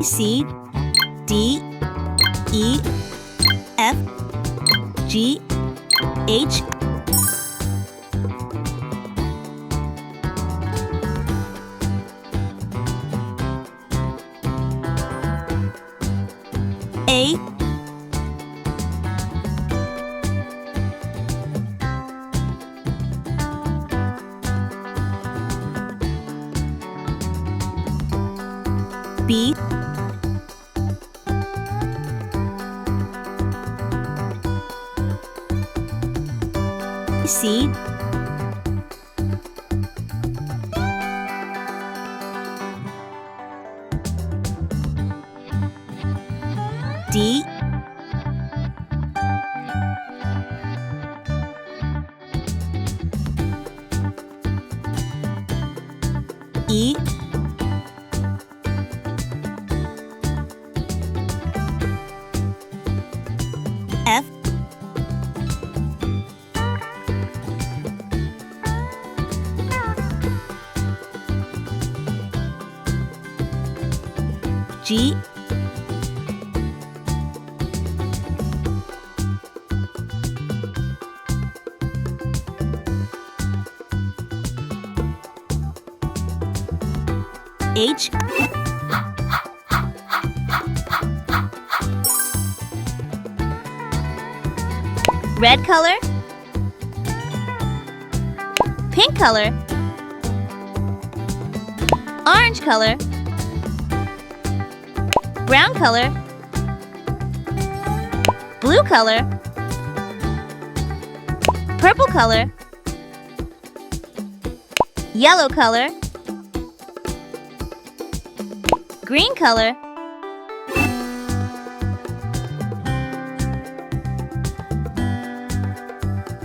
C, D, E, F, G, H, A, B, C, D, E, F, G, H, red color, pink color, orange color, brown color, blue color, purple color, yellow color, green color,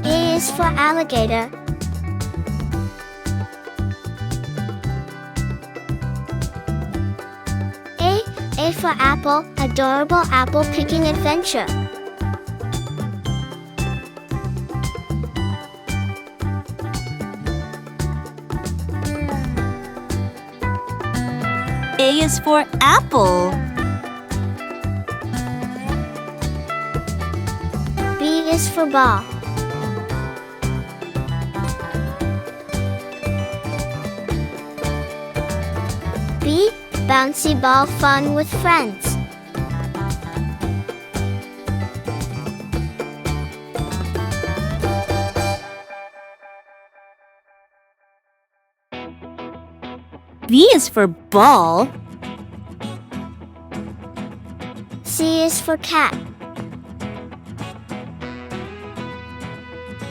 A is for alligator. A for apple, adorable apple picking adventure. A is for apple. B is for ball. B, bouncy ball fun with friends. B is for ball. C is for cat.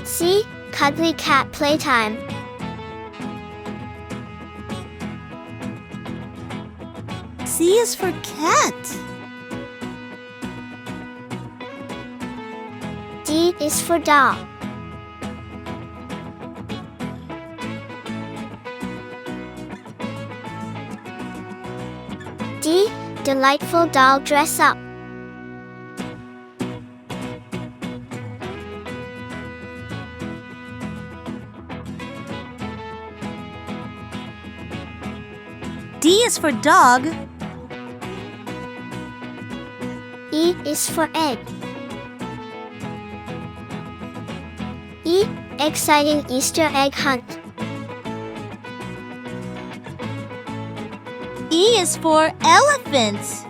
C, cuddly cat playtime. C is for cat. D is for doll. D, delightful doll dress up. D is for dog. E is for egg. E, exciting Easter egg hunt. E is for elephant.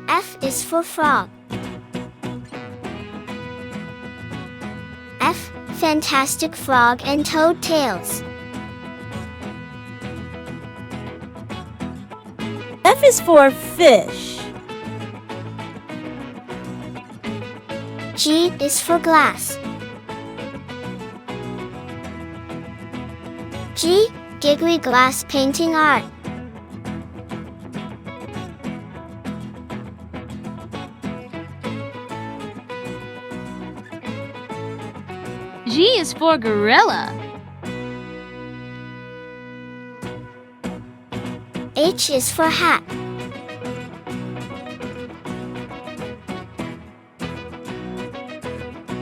F is for frog. F, fantastic frog and toad tails. F is for fish. G is for glass. G, giggly glass painting art. G is for gorilla. H is for hat.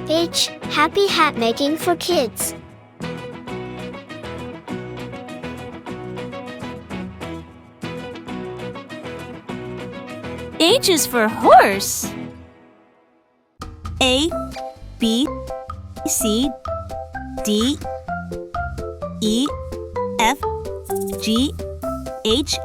H, happy hat making for kids. H is for horse. A, B, C, D, E, F, G, H,